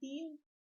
3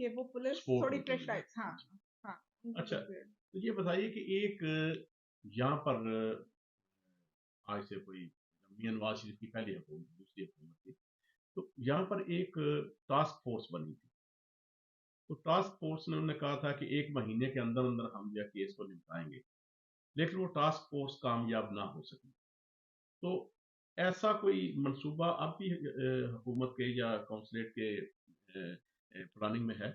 کہ وہ police support تھوڑی ہوتا ہے. پریشرائز. ہاں ہاں اچھا تو یہ بتائیے کہ ایک یہاں پر آج سے کوئی میاں نواز شریف کی پہلی حکومت دوسری حکومت تھی تو یہاں پر ایک ٹاسک فورس بنی تھی. تو ٹاسک فورس نے انہوں نے کہا تھا کہ 1 مہینے کے اندر اندر ہم یہ کیس کو نپٹائیں گے, لیکن وہ ٹاسک فورس کامیاب نہ ہو سکی. تو ایسا کوئی منصوبہ اب بھی حکومت کے یا کونسلیٹ کے پلاننگ میں ہے؟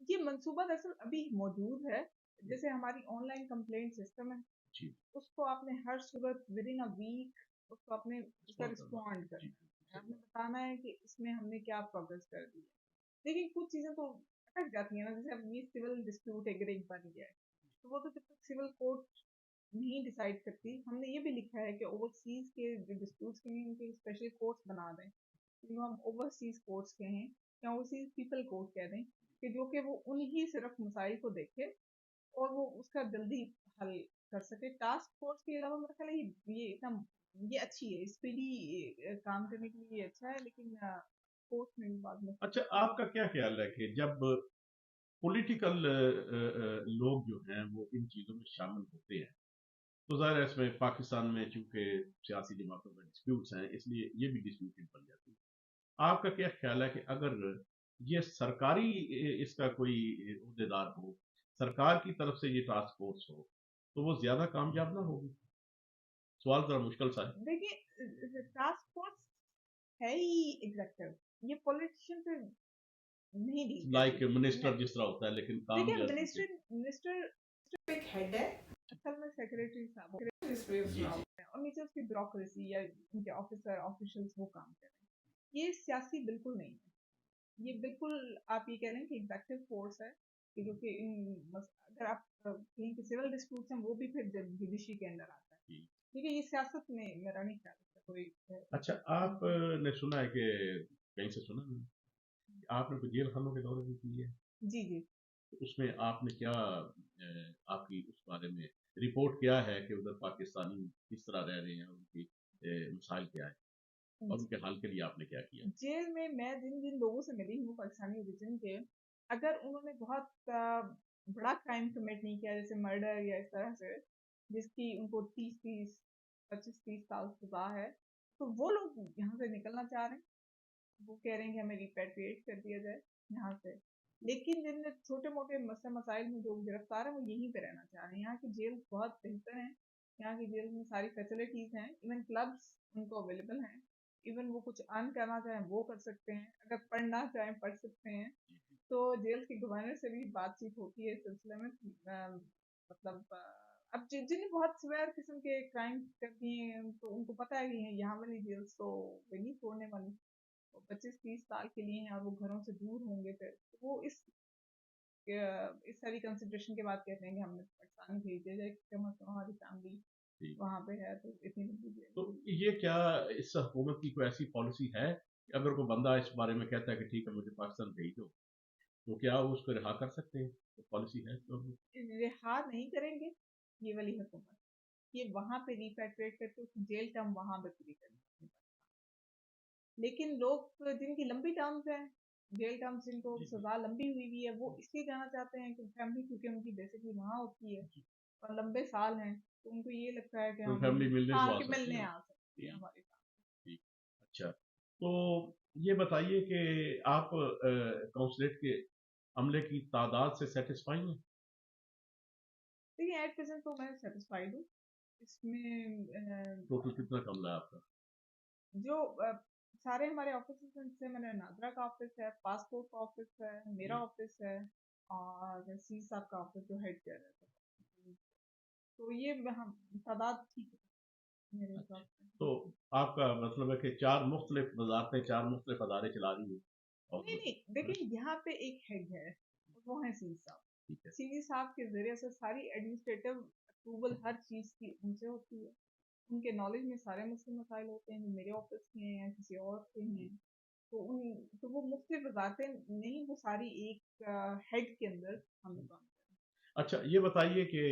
یہ منصوبہ دراصل ابھی موجود ہے. جیسے ہماری آن لائن کمپلینٹ سسٹم ہے, جی اس کو آپ نے ہر صورت ود ان ویک اس کو آپ نے رسپونڈ کرنا ہے, آپ نے بتانا ہے کہ اس میں ہم نے کیا پروگرس کر دی ہے. لیکن کچھ چیزیں تو اٹک جاتی ہیں نا, جیسے اب یہ سول ڈسپیوٹ ایگریگ بن گیا ہے, تو وہ تو جب تک سول کورٹ نہیں ڈیسائیڈ کرتی. ہم نے یہ بھی لکھا ہے کہ اوورسیز کے جو ڈسپیوٹس کے ہیں ان کے اسپیشل کورٹس بنا دیں, جن کو ہم اوورسیز کورٹس کہیں یا اوورسیز پیپل کورٹ کہہ دیں, کہ جو کہ وہ انہی صرف مسائل کو دیکھے اور وہ اس کا جلدی حل کر سکے. ٹاسک فورس کے علاوہ میرا خیال ہے یہ اچھی ہے, اس پہ بھی کام کرنے کے لیے اچھا ہے, لیکن کورٹ میں بعد میں. اچھا آپ کا کیا خیال ہے کہ جب پولیٹیکل لوگ جو ہیں وہ ان چیزوں میں شامل ہوتے ہیں تو ظاہر ہے اس میں پاکستان میں چونکہ سیاسی جماعتوں میں ڈسپیوٹس ہیں اس لیے یہ بھی ڈسپیوٹڈ بن جاتی ہے. آپ کا کیا خیال ہے کہ اگر یہ سرکاری اس کا کوئی عہدیدار ہو, سرکار کی طرف سے یہ ٹاسک فورس ہو تو وہ زیادہ کامیاب نہ ہوگی؟ سوال ذرا مشکل سا ہے. دیکھیے ٹاسک فورس ہے ہی ایگزیکٹو, یہ پولیٹیشین پہ نہیں ڈیل لائک منسٹر جس طرح ہوتا ہے, لیکن کام دیکھیے منسٹر ایک ہیڈ ہے, اصل میں سیکریٹری صاحب اور نیچے اس کی بیوروکریسی یا ان کے آفیسر آفیشلز وہ کام کر رہے ہیں. یہ سیاسی بالکل نہیں ہے, یہ بالکل آپ یہ کہہ رہے ہیں کہ ایگزیکٹو فورس ہے, کہ جو کہ اگر آپ کہیں کہ سول ڈسپیوٹس ہیں وہ بھی پھر جوڈیشری کے اندر آتا ہے, کیونکہ یہ سیاست میں میرا نہیں خیال ہے کوئی. اچھا آپ نے سنا ہے کہ کہیں سے سنا آپ نے جیل خانوں کے دورے بھی کیے؟ جی جی. اس میں آپ نے کیا آپ کی اس بارے میں رپورٹ کیا ہے کہ ادھر پاکستانی کس طرح رہ رہے ہیں, ان کی مسائل کیا ہے اور ان کے حل کے لیے آپ نے کیا کیا؟ جیل میں جن جن لوگوں سے ملی ہوں پاکستانی اوریجن کے, اگر انہوں نے بہت بڑا کرائم کمٹ نہیں کیا جیسے مرڈر یا اس طرح سے جس کی ان کو 25-30 سال سزا ہے, تو وہ لوگ یہاں سے نکلنا چاہ رہے ہیں, وہ کہہ رہے ہیں کہ ہمیں ریپیٹریٹ کر دیا جائے یہاں سے. لیکن جن چھوٹے موٹے مسائل میں جو گرفتار ہیں وہ یہیں پہ رہنا چاہ رہے ہیں. یہاں کی جیل بہت بہتر ہیں, یہاں کی جیل میں ساری فیسلٹیز ہیں, ایون کلبس ان کو اویلیبل ہیں, ایون وہ کچھ ارن کرنا چاہیں وہ کر سکتے ہیں, اگر پڑھنا چاہیں پڑھ سکتے ہیں. تو جیل کے گورنر سے بھی بات چیت ہوتی ہے اس سلسلے میں, مطلب اب جنہیں بہت سویر قسم کے کرائم کرتی ہیں تو ان کو پتہ ہے کہ یہاں والی جیلس تو وہ نہیں چھوڑنے والی, 25-30 سال کے لیے ہیں اور وہ گھروں سے دور ہوں گے, پھر وہ اس ساری کنسیڈریشن کے بعد کہتے ہیں کہ ہم نے پاکستان بھیج دیا جائے, کم از کم ہماری فیملی وہاں پہ ہے. تو اتنی تو یہ کیا اس حکومت کی کوئی ایسی پالیسی ہے کہ اگر کوئی بندہ اس بارے میں کہتا ہے کہ ٹھیک ہے مجھے پاکستان بھیج دو, تو کیا وہ اس کو رہا کر سکتے ہیں؟ تو پالیسی ہے تو رہا نہیں کریں گے یہ والی حکومت, یہ وہاں پہ ریپیٹریٹ کر کے جیل ٹرم وہاں پہ پوری کریں گے. لیکن لوگ جن کی لمبی ٹرمز ہیں, جیل ٹرمز جن کو سزا لمبی ہوئی ہے, وہ اس لیے جانا چاہتے ہیں کہ فیملی کیونکہ ان کی بیسکلی وہاں ہوتی ہے اور لمبے سال ہیں, تو ان کو یہ لگتا ہے کہ ہم فیملی ملنے آ سکتی ہے ہمارے ساتھ. اچھا تو یہ بتائیے کہ آپ کونسلیٹ کے عملے کی تعداد سے سیٹسفائی ہیں؟ دیکھیے ایٹ پرسینٹ تو میں سیٹسفائیڈ ہوں. اس میں ٹوٹل کتنا عملہ ہے آپ کا؟ جو سارے ہمارے آفس سے میں نے ناظرہ کا آفس ہے, پاسپورٹ کا آفس ہے, میرا آفس ہے اور سی صاحب کا آفس جو ہیڈ کر رہا ہے, تو یہ تعداد ٹھیک ہے میرے حساب سے. تو آپ کا مطلب ہے کہ 4 مختلف وزارتیں 4 مختلف ادارے چلا رہی ہیں؟ نہیں دیکھیں یہاں پہ ایک ہیڈ ہے, وہ ہے سی صاحب. سی صاحب کے ذریعے سے ساری ایڈمنسٹریٹو اپروول ہر چیز کی ان سے ہوتی ہے, ان کے نالج میں سارے مسئلے مسائل ہوتے ہیں جو میرے آفس کے ہیں یا کسی اور کے ہیں, تو وہ مختلف وزارتیں نہیں, وہ ساری ایک ہیڈ کے اندر ہم کام کریں. اچھا یہ بتائیے کہ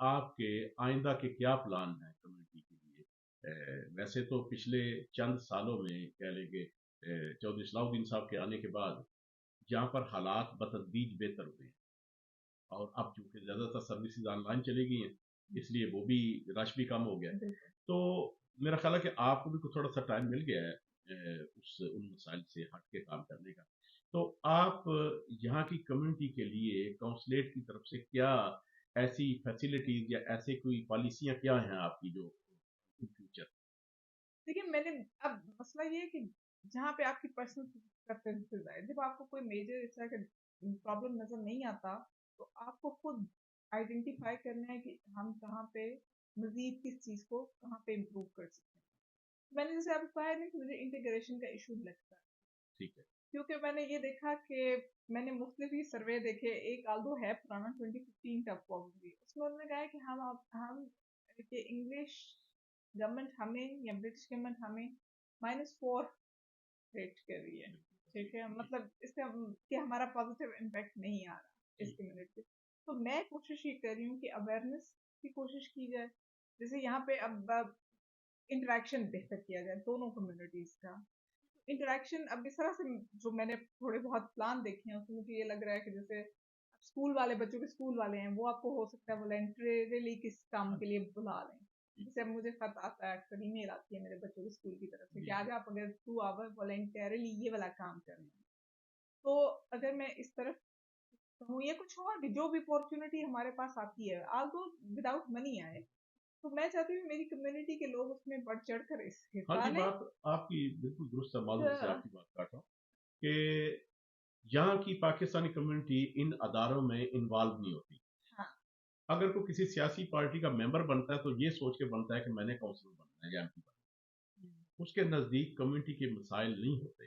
آپ کے آئندہ کے کیا پلان ہیں کمیونٹی کے لیے؟ ویسے تو پچھلے چند سالوں میں کہہ لیں کہ چودھری صلاح الدین صاحب کے آنے کے بعد جہاں پر حالات بتدریج بہتر ہوئے ہیں، اور اب چونکہ زیادہ تر سروسز آن لائن چلی گئی ہیں اس لیے وہ بھی رش بھی کم ہو گیا ہے. تو میرا خیال ہے کہ آپ کو بھی تھوڑا سا ٹائم مل گیا ہے ان مسائل سے ہٹ کے کام کرنے کا. تو آپ یہاں کی کمیونٹی کے لیے کونسلیٹ کی طرف سے کیا ایسی فیسلٹیز یا ایسے کوئی پالیسیاں کیا ہیں آپ کی جو فیوچر؟ دیکھیے میں نے اب مسئلہ یہ ہے کہ جہاں پہ آپ کی پرسنل پریفرنسز ہے، جب آپ کو کوئی میجر اس طرح کا پرابلم نظر نہیں آتا تو آپ کو خود آئیڈینٹیفائی کرنا ہے کہ ہم کہاں پہ مزید کس چیز کو کہاں پہ امپروو کر سکتے ہیں. میں نے جیسے آپ کو کہا ہے نا کہ مجھے انٹیگریشن کا ایشو لگتا ہے، ٹھیک ہے. کیونکہ میں نے یہ دیکھا کہ میں نے مختلف ہی سروے دیکھے. ایک آلدو ہے پرانا 2015 کا پروبیبلی، اس میں انہوں نے کہا ہے کہ ہم کہ انگلش گورنمنٹ ہمیں یا برٹش گورنمنٹ ہمیں -4 ریٹ کر رہی ہے. ٹھیک ہے، مطلب اس کا کہ ہمارا پازیٹیو امپیکٹ نہیں آ رہا اس کمیونٹی. تو میں کوشش یہ کر رہی ہوں کہ اویئرنیس کی کوشش کی جائے. جیسے یہاں پہ اب انٹریکشن بہتر کیا جائے دونوں کمیونٹیز کا. انٹریکشن اب اس طرح سے جو میں نے تھوڑے بہت پلان دیکھے ہیں اس میں مجھے یہ لگ رہا ہے کہ جیسے اسکول والے بچوں کے اسکول والے ہیں وہ آپ کو ہو سکتا ہے والنٹریلی کس کام کے لیے بلا لیں. جیسے اب مجھے خط آتا ہے، اکثر ای میل آتی ہے میرے بچوں کے اسکول کی طرف سے کہ آج آپ اگر 2 آور والنٹریلی یہ والا کام کرنا ہے. تو اگر میں اس طرف کہوں یا کچھ اور بھی جو بھی اپورچونٹی ہمارے پاس آتی ہے آلدو وداؤٹ منی آئے، تو میں چاہتی ہوں میری کمیونٹی کے لوگ اس میں بڑھ چڑھ کر اس حصہ لیں. بات آپ کی بالکل درست ہے. معذرت سے آپ کی بات کاٹ رہا ہوں کہ یہاں کی پاکستانی کمیونٹی ان اداروں میں انوالو نہیں ہوتی. اگر کوئی کسی سیاسی پارٹی کا ممبر بنتا ہے تو یہ سوچ کے بنتا ہے کہ میں نے کونسلر بننا ہے یا ایم پی بننا ہے. اس کے نزدیک کمیونٹی کے مسائل نہیں ہوتے.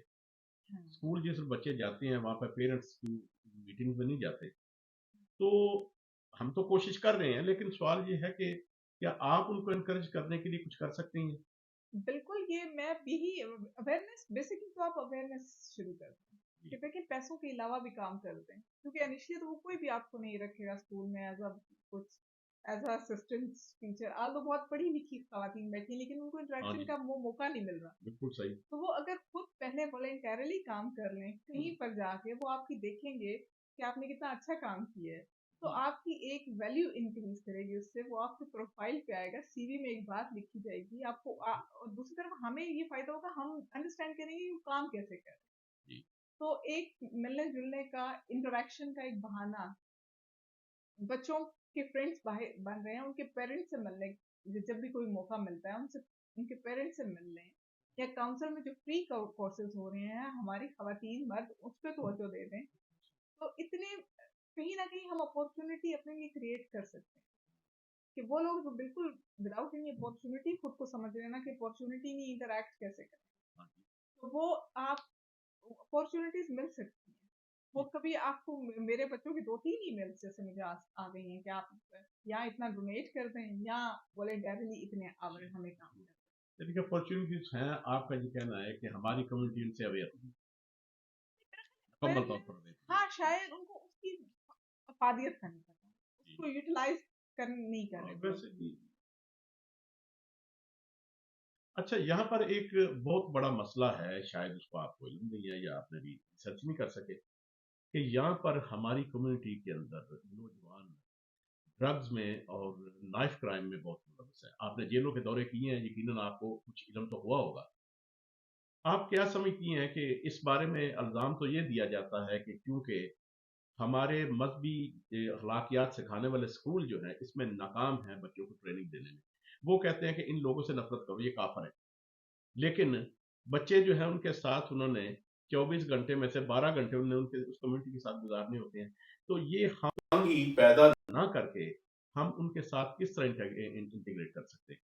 اسکول جس بچے جاتے ہیں وہاں پہ پیرنٹس کی میٹنگ میں نہیں جاتے. تو ہم تو کوشش کر رہے ہیں لیکن سوال یہ ہے کہ کیا آپ ان کو انکریج کرنے کے لیے کچھ کر سکتے ہیں؟ بالکل، یہ میں یہی اویئرنیس بیسکلی تو آپ اویئرنیس شروع کر دیں کہ دیکھیں پیسوں کے علاوہ بھی کام کرتے ہیں، کیونکہ انیشلی تو وہ کوئی بھی آپ کو نہیں رکھے گا اسکول میں ایز اے اسسٹنٹ ٹیچر. آج وہ بہت پڑھی لکھی خواتین بیٹھی لیکن ان کو انٹریکشن کا وہ موقع نہیں مل رہا. بالکل صحیح. تو وہ اگر خود پہلے والنٹیرلی کام کر لیں کہیں پر جا کے، وہ آپ کی دیکھیں گے کہ آپ نے کتنا اچھا کام کیا ہے، تو آپ کی ایک ویلیو انکریز کرے گی. اس سے وہ آپ کے پروفائل پہ آئے گا، سی وی میں ایک بات لکھی جائے گی آپ کو. اور دوسری طرف ہمیں یہ فائدہ ہوگا، ہم انڈرسٹینڈ کریں گے کہ وہ کام کیسے کریں. تو ایک ملنے جلنے کا انٹریکشن کا ایک بہانہ، بچوں کے فرینڈس بن رہے ہیں، ان کے پیرنٹس سے ملنے جب بھی کوئی موقع ملتا ہے ان کے پیرنٹس سے مل لیں، یا کاؤنسل میں جو فری کورسز ہو رہے ہیں ہماری خواتین مرد اس پہ توجہ دے دیں. تو اتنے کہیں نہ کہیں ہم اپورچونٹی اپنے لیے کریٹ کر سکتے ہیں کہ وہ لوگ جو بالکل وداؤٹ اینی اپورچونٹی خود کو سمجھ رہے ہیں نا کہ اپورچونٹی نہیں انٹریکٹ کیسے کریں، تو وہ آپ اپورچونٹیز مل سکتی ہیں. وہ کبھی آپ کو میرے بچوں کی 2-3 ای میل جیسے مجھے آ گئی ہیں کہ آپ یا اتنا ڈونیٹ کر دیں یا والنٹیرلی اتنے آور ہمیں کام کریں. لیکن اپورچونیٹیز ہیں. آپ کا یہ کہنا ہے کہ ہماری کمیونٹی ان سے اویئر مکمل طور پر. ہاں شاید ان کو اس کی افادیت کا نہیں پتا، اس کو یوٹیلائز نہیں کر رہے. اچھا، یہاں پر ایک بہت بڑا مسئلہ ہے، شاید اس کو آپ کو علم نہیں ہے یا آپ نے بھی ریسرچ نہیں کر سکے، کہ یہاں پر ہماری کمیونٹی کے اندر نوجوان ڈرگز میں اور نائف کرائم میں بہت ملوث ہے. آپ نے جیلوں کے دورے کیے ہیں، یقیناً آپ کو کچھ علم تو ہوا ہوگا. آپ کیا سمجھتی ہیں کہ اس بارے میں الزام تو یہ دیا جاتا ہے کہ کیونکہ ہمارے مذہبی اخلاقیات سکھانے والے اسکول جو ہیں اس میں ناکام ہیں بچوں کو ٹریننگ دینے میں. وہ کہتے ہیں کہ ان لوگوں سے نفرت کرو، یہ کافر ہے. لیکن بچے جو ہیں ان کے ساتھ انہوں نے 24 گھنٹے میں سے 12 گھنٹے انہوں نے ان کے اس کمیونٹی کے ساتھ گزارنے ہوتے ہیں. تو یہ ہم پیدا نہ کر کے ہم ان کے ساتھ کس طرح انٹیگریٹ کر سکتے ہیں؟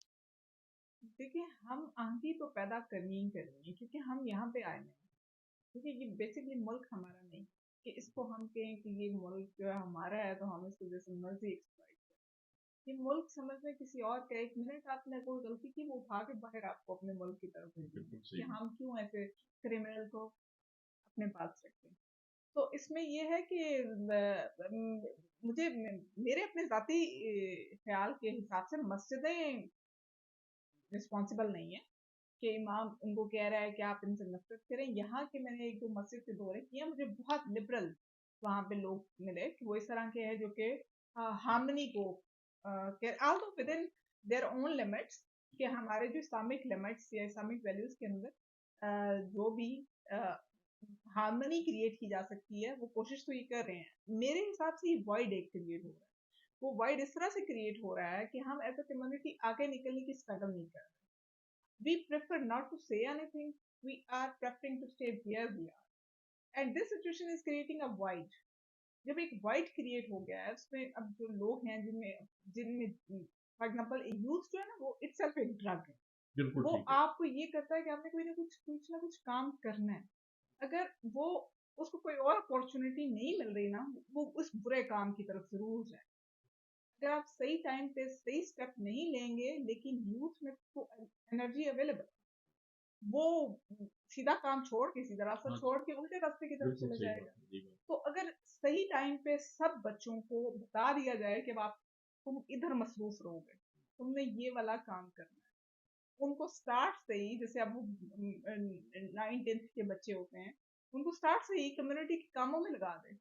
دیکھیں ہم آنگی تو پیدا کرنی ہی کرنی ہے کیونکہ ہم یہاں پہ آئے ہیں، کیونکہ یہ بیسکلی ملک ہمارا نہیں کہ اس کو ہم کہیں کہ یہ ملک جو ہے ہمارا ہے تو ہم اس کو جیسے مرضی ایکسپلائٹ کریں. یہ ملک سمجھنے کسی اور کا، ایک منٹ آپ نے کوئی غلطی کی وہ اٹھا کے باہر آپ کو اپنے ملک کی طرف بھیجیں کہ ہم کیوں ایسے کرمنل کو اپنے پاس رکھتے ہیں. تو اس میں یہ ہے کہ مجھے میرے اپنے ذاتی خیال کے حساب سے مسجدیں رسپانسبل نہیں ہیں. کہ امام ان کو کہہ رہا ہے کہ آپ ان سے نفرت کریں. یہاں کے میں نے ایک دو مسجد کے دورے کیے, مجھے بہت لبرل وہاں پہ لوگ ملے کہ وہ اس طرح کے ہیں جو کہ ہارمنی کو also with in their own limits, کہ ہمارے جو اسلامک لمٹس یا اسلامک ویلیوز کے اندر جو بھی ہارمنی کریٹ کی جا سکتی ہے وہ کوشش تو یہ کر رہے ہیں. میرے حساب سے یہ وائڈ ایک کریٹ ہو رہا ہے. وہ وائڈ اس طرح سے کریٹ ہو رہا ہے کہ ہم ایز اے کمیونٹی آگے نکلنے کی اسٹرگل نہیں کر رہے. We prefer not to say anything. We are preferring to stay where we are. And this situation is creating a void. جب ایک void create ہو گیا ہے اس میں اب جو لوگ ہیں جن میں فار ایگزامپل یوتھ جو ہے نا وہ اٹ سیلف ایک ڈرگ ہے. وہ آپ کو یہ کرتا ہے کہ آپ نے کوئی نہ کچھ کام کرنا ہے. اگر وہ اس کو کوئی اور اپارچونیٹی نہیں مل رہی نا, وہ اس برے کام کی طرف ضرور جائے. اگر آپ صحیح ٹائم پہ صحیح اسٹیپ نہیں لیں گے, لیکن یوتھ میں انرجی اویلیبل, وہ سیدھا کام چھوڑ کے سیدھا راستہ چھوڑ کے الٹے راستے کی طرف چلا جائے گا. تو اگر صحیح ٹائم پہ سب بچوں کو بتا دیا جائے کہ تم ادھر مصروف رہو گے, تم نے یہ والا کام کرنا ہے, ان کو سٹارٹ سے ہی, جیسے اب 9th-10th کے بچے ہوتے ہیں, ان کو سٹارٹ سے ہی کمیونٹی کے کاموں میں لگا دیں.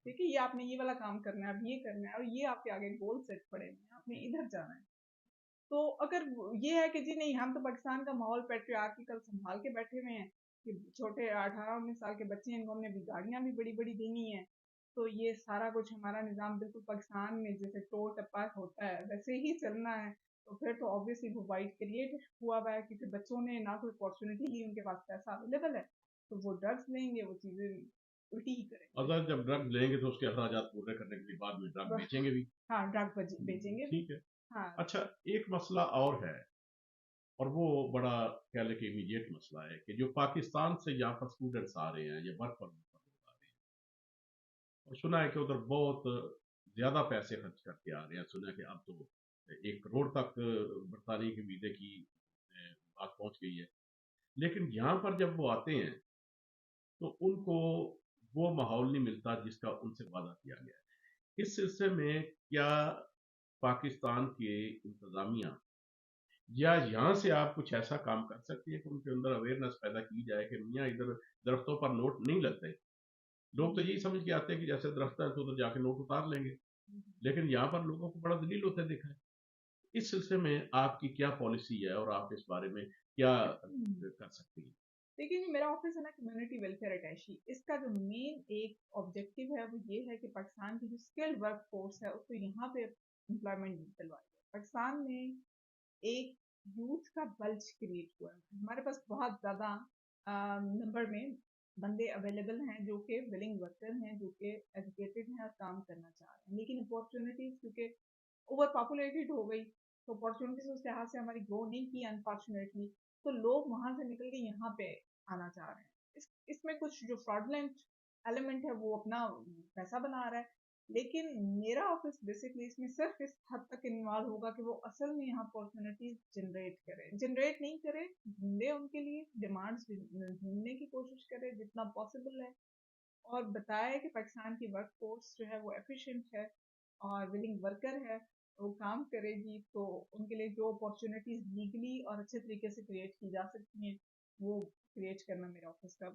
ٹھیک ہے, یہ آپ نے یہ والا کام کرنا ہے, اب یہ کرنا ہے, اور یہ آپ کے آگے گول سیٹ پڑے ہیں, آپ نے ادھر جانا ہے. تو اگر یہ ہے کہ جی نہیں ہم تو پاکستان کا ماحول پیٹریارکل سنبھال کے بیٹھے ہوئے ہیں, کہ چھوٹے 18-19 سال کے بچے ہیں, انہوں نے بھی گاڑیاں بھی بڑی بڑی دینی ہیں, تو یہ سارا کچھ ہمارا نظام بالکل پاکستان میں جیسے ٹو ٹپا ہوتا ہے ویسے ہی چلنا ہے, تو پھر تو آبویسلی وہ وائڈ کریٹ ہوا ہوا ہے, کیونکہ بچوں نے نہ کوئی اپارچونیٹی لی, ان کے پاس پیسہ اویلیبل ہے, تو وہ ڈرگس لیں گے, وہ چیزیں الٹی ہی کریں گے. اگر جب ڈرگ لیں گے تو اس کے اخراجات پورے کرنے کے لیے بعد میں ڈرگ بیچیں گے بھی. ہاں, ڈرگ بیچیں گے. ٹھیک ہے. اچھا, ایک مسئلہ اور ہے, اور وہ بڑا کہہ لے کہ امیڈیٹ مسئلہ ہے, کہ جو پاکستان سے یہاں پر اسٹوڈنٹس آ رہے ہیں یا ورک پرمٹ پر آ رہے ہیں, اور سنا ہے کہ ادھر بہت زیادہ پیسے خرچ کر کے آ رہے ہیں. سنا ہے کہ اب تو 1 کروڑ تک برطانیہ کے ویزے کی بات پہنچ گئی ہے. لیکن یہاں پر جب وہ آتے ہیں تو ان کو وہ ماحول نہیں ملتا جس کا ان سے وعدہ کیا گیا ہے. اس سلسلے میں کیا پاکستان کے انتظامیہ یا یہاں سے آپ کچھ ایسا کام کر سکتی ہے کہ ان کے اندر اویئرنیس پیدا کی جائے کہ میاں ادھر درختوں پر نوٹ نہیں لگتے؟ لوگ تو یہی سمجھ کے آتے ہیں کہ جیسے درخت ہے تو ادھر جا کے نوٹ اتار لیں گے, لیکن یہاں پر لوگوں کو بڑا دلیل ہوتا ہے دیکھا ہے. اس سلسلے میں آپ کی کیا پالیسی ہے اور آپ اس بارے میں کیا کر سکتی ہیں؟ دیکھیں, میرا آفس ہے نا کمیونٹی ویلفیئر اٹیچی, اس کا جو مین ایک آبجیکٹو ہے وہ یہ ہے کہ پاکستان کی جو اسکلڈ ورک فورس ہے اس کو یہاں پہ امپلائمنٹ دلوائی جائے. پاکستان میں ایک یوتھ کا بلج کریٹ ہوا ہے, ہمارے پاس بہت زیادہ نمبر میں بندے اویلیبل ہیں جو کہ ولنگ ورکر ہیں, جو کہ ایجوکیٹڈ ہیں اور کام کرنا چاہ رہے ہیں, لیکن اپارچونیٹیز کیونکہ اوور پاپولیٹڈ ہو گئی تو اپارچونیٹیز اس لحاظ سے ہماری گرو نہیں کی انفارچونیٹلی, تو لوگ وہاں سے نکل کے یہاں پہ آنا چاہ رہے ہیں. اس میں کچھ جو فراڈلنٹ ایلیمنٹ ہے وہ اپنا پیسہ بنا رہا ہے, لیکن میرا آفس بیسکلی اس میں صرف اس حد تک انوالو ہوگا کہ وہ اصل میں یہاں اپارچونیٹیز جنریٹ نہیں کرے, ڈھونڈے, ان کے لیے ڈیمانڈس ڈھونڈنے کی کوشش کرے جتنا پاسبل ہے, اور بتائے کہ پاکستان کی ورک فورس جو ہے وہ ایفیشینٹ ہے اور ولنگ ورکر ہے, وہ کام کرے گی, تو ان کے لیے جو اپارچونیٹیز لیگلی اور اچھے طریقے سے کریٹ کی جا سکتی ہیں وہ کریٹ کرنا میرا آفس کا.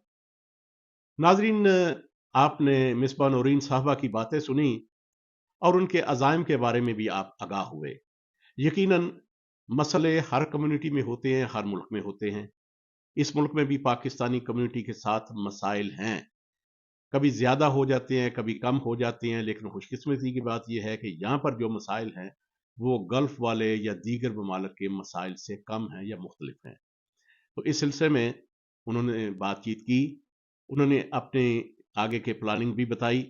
ناظرین, آپ نے مصباح نورین صاحبہ کی باتیں سنی اور ان کے عزائم کے بارے میں بھی آپ آگاہ ہوئے. یقیناً مسئلے ہر کمیونٹی میں ہوتے ہیں, ہر ملک میں ہوتے ہیں. اس ملک میں بھی پاکستانی کمیونٹی کے ساتھ مسائل ہیں, کبھی زیادہ ہو جاتے ہیں, کبھی کم ہو جاتے ہیں, لیکن خوش قسمتی کی بات یہ ہے کہ یہاں پر جو مسائل ہیں وہ گلف والے یا دیگر ممالک کے مسائل سے کم ہیں یا مختلف ہیں. تو اس سلسلے میں انہوں نے بات چیت کی, انہوں نے اپنے آگے کے پلاننگ بھی بتائی,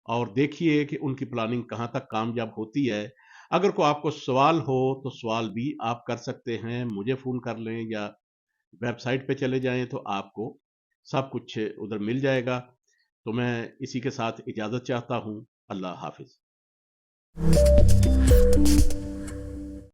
اور دیکھیے کہ ان کی پلاننگ کہاں تک کامیاب ہوتی ہے. اگر کوئی آپ کو سوال ہو تو سوال بھی آپ کر سکتے ہیں, مجھے فون کر لیں یا ویب سائٹ پہ چلے جائیں تو آپ کو سب کچھ ادھر مل جائے گا. تو میں اسی کے ساتھ اجازت چاہتا ہوں. اللہ حافظ.